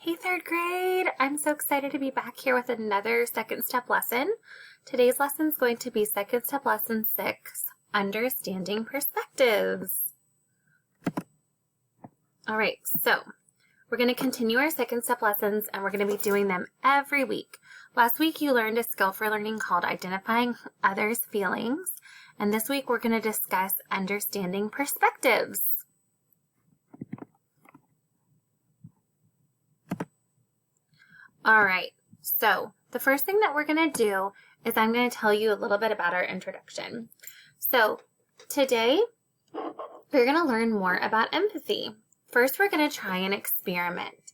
Hey third grade, I'm so excited to be back here with another second step lesson. Today's lesson is going to be second step lesson 6, Understanding Perspectives. All right, so we're going to continue our second step lessons and we're going to be doing them every week. Last week you learned a skill for learning called Identifying Others' Feelings, and this week we're going to discuss Understanding Perspectives. All right, so the first thing that we're going to do is I'm going to tell you a little bit about our introduction. So today we're going to learn more about empathy. First, we're going to try an experiment.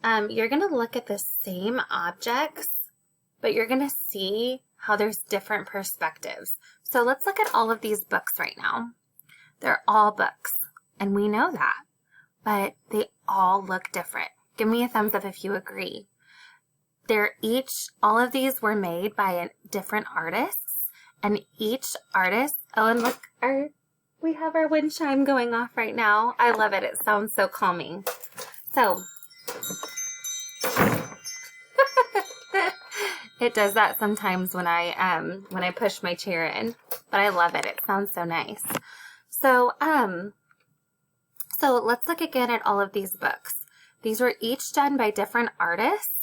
You're going to look at the same objects, but you're going to see how there's different perspectives. So let's look at all of these books right now. They're all books, and we know that, but they all look different. Give me a thumbs up if you agree. All of these were made by different artists, and each artist, oh, and look, we have our wind chime going off right now. I love it. It sounds so calming. So, it does that sometimes when I push my chair in, but I love it. It sounds so nice. So let's look again at all of these books. These were each done by different artists.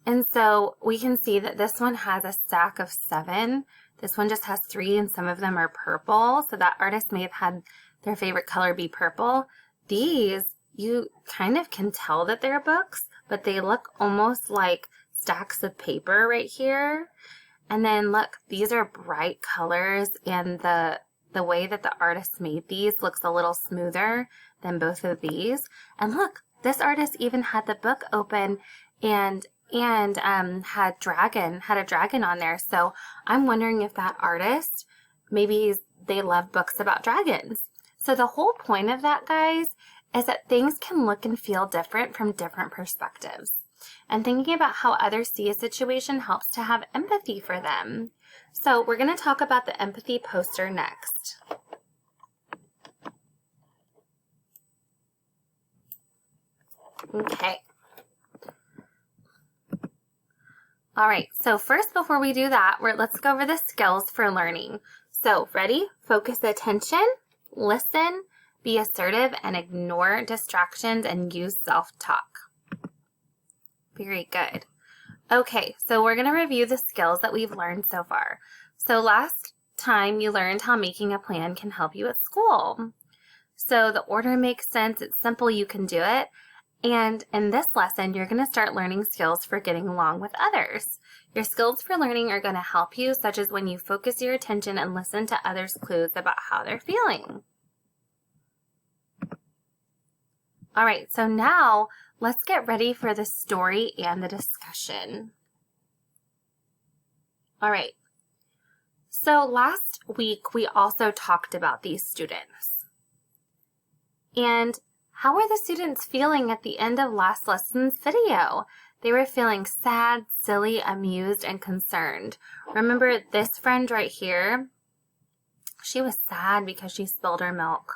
And so we can see that this one has a stack of 7. This one just has 3, and some of them are purple. So that artist may have had their favorite color be purple. These, you kind of can tell that they're books, but they look almost like stacks of paper right here. And then look, these are bright colors, and the way that the artist made these looks a little smoother than both of these. And look, this artist even had the book open and had a dragon on there. So I'm wondering if that artist, maybe they love books about dragons. So the whole point of that, guys, is that things can look and feel different from different perspectives. And thinking about how others see a situation helps to have empathy for them. So we're going to talk about the empathy poster next. Okay. All right, so first, before we do that, let's go over the skills for learning. So, ready? Focus attention, listen, be assertive, and ignore distractions, and use self-talk. Very good. Okay, so we're going to review the skills that we've learned so far. So last time you learned how making a plan can help you at school. So the order makes sense, it's simple, you can do it. And in this lesson, you're going to start learning skills for getting along with others. Your skills for learning are going to help you, such as when you focus your attention and listen to others' clues about how they're feeling. All right, so now let's get ready for the story and the discussion. All right, so last week we also talked about these students. And how were the students feeling at the end of last lesson's video? They were feeling sad, silly, amused, and concerned. Remember this friend right here? She was sad because she spilled her milk.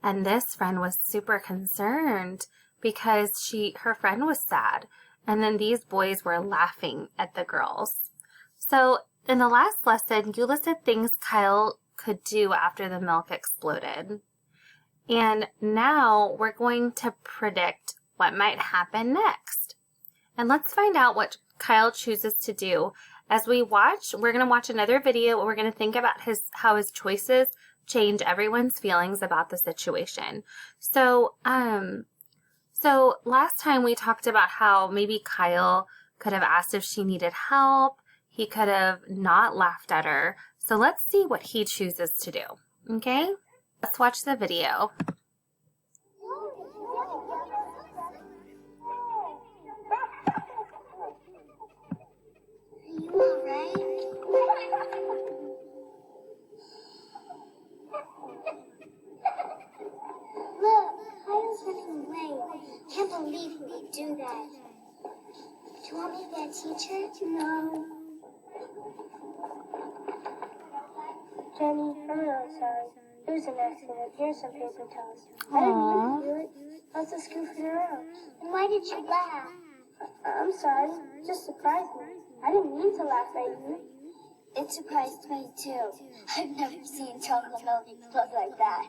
And this friend was super concerned because her friend was sad. And then these boys were laughing at the girls. So in the last lesson, you listed things Kyle could do after the milk exploded. And now we're going to predict what might happen next. And let's find out what Kyle chooses to do. As we watch, we're going to watch another video and we're going to think about how his choices change everyone's feelings about the situation. So last time we talked about how maybe Kyle could have asked if she needed help. He could have not laughed at her. So let's see what he chooses to do. Okay? Let's watch the video. Are you alright? Look, Kyle's running away. Can't believe he would do that. Do you want me to be a teacher? No. Jenny, I'm really sorry. It was an accident. Here's some paper towels. I didn't mean to do it. I was just goofing around. And why did you laugh? I'm sorry. It just surprised me. I didn't mean to laugh at you. It surprised me, too. I've never seen chocolate milk explode like that.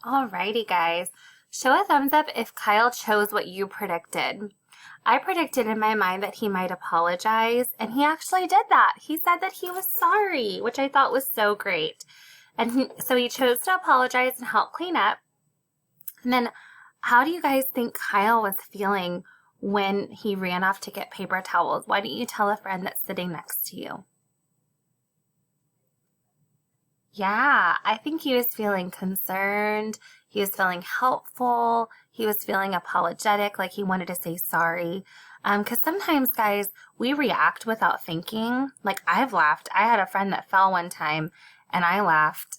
Alrighty, guys. Show a thumbs up if Kyle chose what you predicted. I predicted in my mind that he might apologize, and he actually did that. He said that he was sorry, which I thought was so great. And so he chose to apologize and help clean up. And then, how do you guys think Kyle was feeling when he ran off to get paper towels? Why didn't you tell a friend that's sitting next to you? Yeah, I think he was feeling concerned. He was feeling helpful. He was feeling apologetic, like he wanted to say sorry. Because sometimes, guys, we react without thinking. Like, I've laughed. I had a friend that fell one time, and I laughed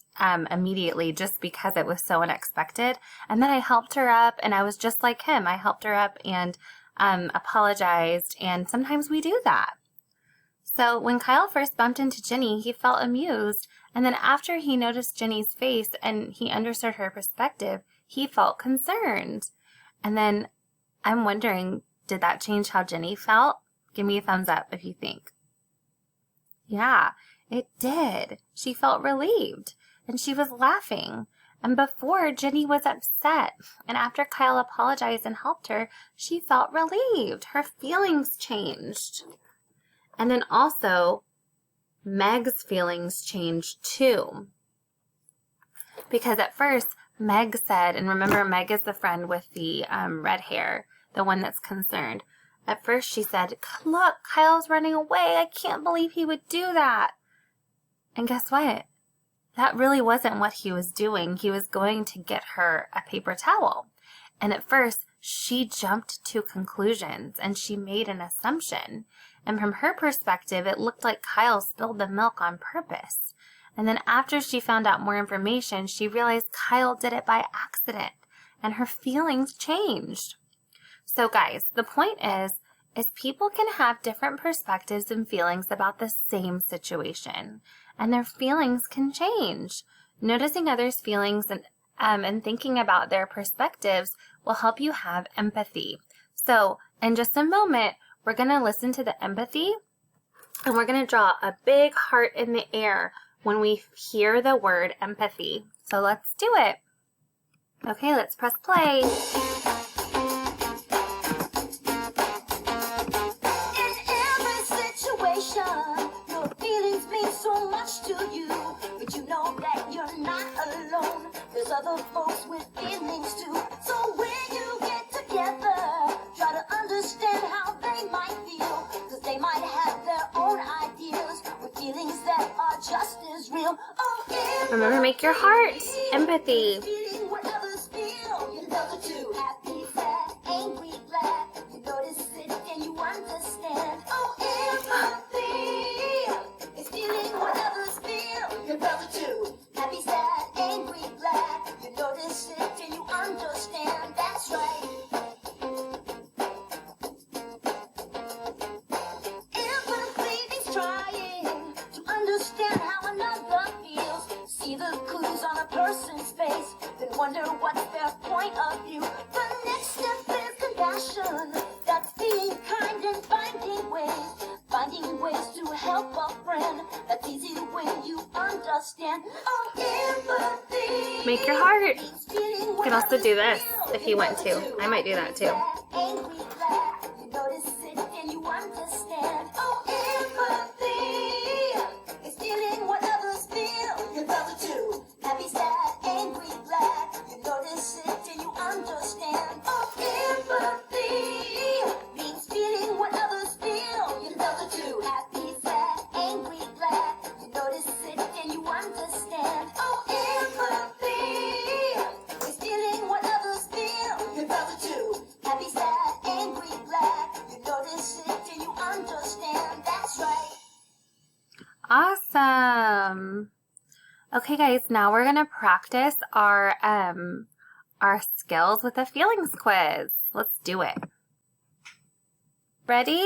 immediately just because it was so unexpected. And then I helped her up, and I was just like him. I helped her up and apologized, and sometimes we do that. So when Kyle first bumped into Jenny, he felt amused, and then after he noticed Jenny's face and he understood her perspective, he felt concerned. And then I'm wondering, did that change how Jenny felt? Give me a thumbs up if you think. Yeah, it did. She felt relieved, and she was laughing. And before, Jenny was upset, and after Kyle apologized and helped her, she felt relieved. Her feelings changed. And then also, Meg's feelings changed too. Because at first, Meg said, and remember Meg is the friend with the red hair, the one that's concerned. At first she said, look, Kyle's running away. I can't believe he would do that. And guess what? That really wasn't what he was doing. He was going to get her a paper towel. And at first, she jumped to conclusions and she made an assumption. And from her perspective, it looked like Kyle spilled the milk on purpose. And then after she found out more information, she realized Kyle did it by accident. And her feelings changed. So guys, the point is people can have different perspectives and feelings about the same situation. And their feelings can change. Noticing others' feelings and thinking about their perspectives will help you have empathy. So in just a moment, we're going to listen to the empathy, and we're going to draw a big heart in the air when we hear the word empathy. So let's do it. Okay, let's press play. In every situation, your feelings mean so much to you, but you know that you're not alone. There's other folks with feelings too. So when you get together, try to understand how they might feel, because they might have their own ideas with feelings that are just as real. Oh, Remember, make your heart empathy. feeling what others feel. You love it too. Happy, sad, angry, glad. You notice it and you understand. Oh, empathy is feeling what others feel. You love it too. Happy, sad, angry, glad. You notice it and you understand. That's right. Empathy is trying to understand how another feels. See the clues on a person's face, then wonder what's their point of view. The next step is compassion. That's being kind and finding ways to help a friend. That's easy when you understand. Oh, empathy. Make your heart. You can also do this if you want to. I might do that too. Angry, glad. You notice it and you understand. Oh, empathy is feeling what others feel. You love it too. Happy, sad, angry, glad. You notice it and you understand. Oh, empathy means feeling what others feel. You love it too. Happy, sad, angry, glad. You notice it and you understand. Oh, empathy is feeling what others feel. You love it too. Happy, sad, angry, glad. You notice it and you understand. That's right. Awesome. Okay, guys, now we're going to practice our skills with a feelings quiz. Let's do it. Ready?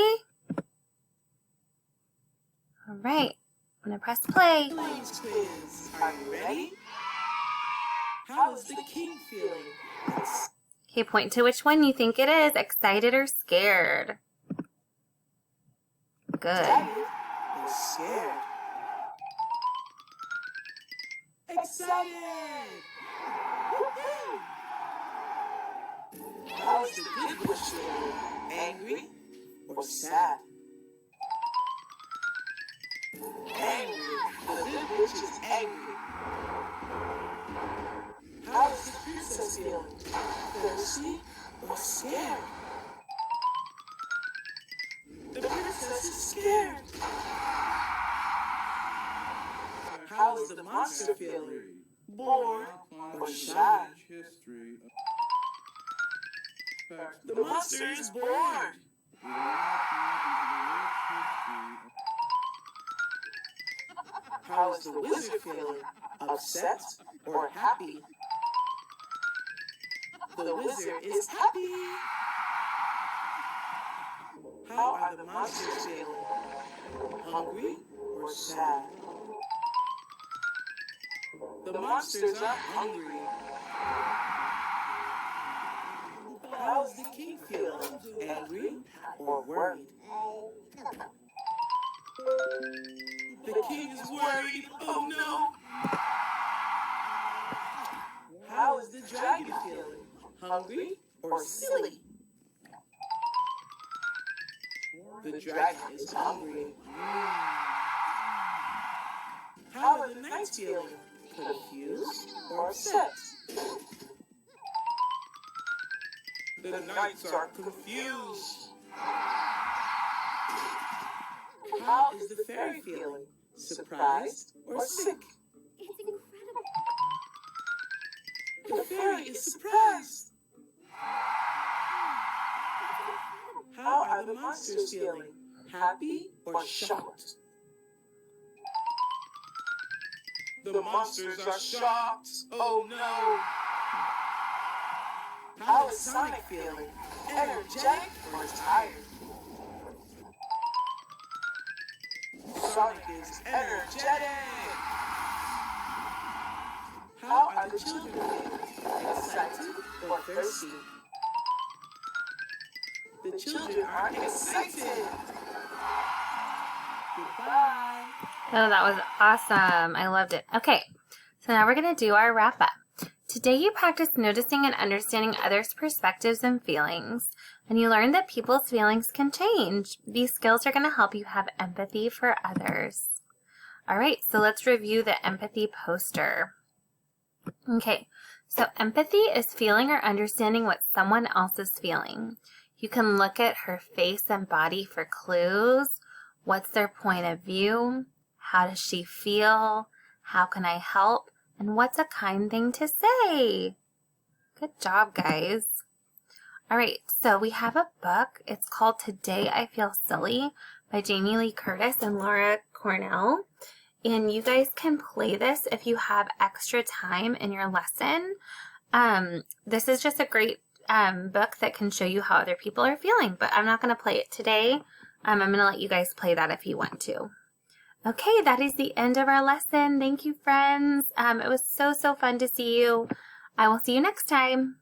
All right, I'm gonna press play. Feelings quiz. Are you ready? How is the king feeling? Okay, point to which one you think it is, excited or scared. Good. Or scared? Excited! Woo-hoo! How is the good witch feeling? Angry or sad? Angry. The good witch is angry. How is the princess feeling? Thirsty or scared? The princess is scared. How is the monster feeling? Bored or shy? The monster is bored. How is the wizard feeling? Upset or happy? The wizard is happy. How are the monsters feeling? Hungry or sad? The monsters are hungry. How is the king feeling? Angry or worried? The king is worried. Oh no! How is the dragon feeling? Hungry or silly? The dragon is hungry. How are the knights feeling? Confused or upset? The knights are confused. How is the fairy feeling? Surprised or sick? It's incredible. The fairy is surprised. How are the monsters feeling? Happy or shocked? The monsters are shocked. Oh no! How is Sonic feeling? Energetic or tired? Sonic is energetic. How are the children feeling? Excited or thirsty? The children are excited. Goodbye. Oh, that was awesome. I loved it. Okay, so now we're going to do our wrap up. Today you practiced noticing and understanding others' perspectives and feelings, and you learned that people's feelings can change. These skills are going to help you have empathy for others. All right, so let's review the empathy poster. Okay, so empathy is feeling or understanding what someone else is feeling. You can look at her face and body for clues. What's their point of view? How does she feel? How can I help? And what's a kind thing to say? Good job, guys. All right, so we have a book. It's called Today I Feel Silly by Jamie Lee Curtis and Laura Cornell. And you guys can play this if you have extra time in your lesson. This is just a great book that can show you how other people are feeling, but I'm not going to play it today. I'm going to let you guys play that if you want to. Okay, that is the end of our lesson. Thank you, friends. It was so fun to see you. I will see you next time.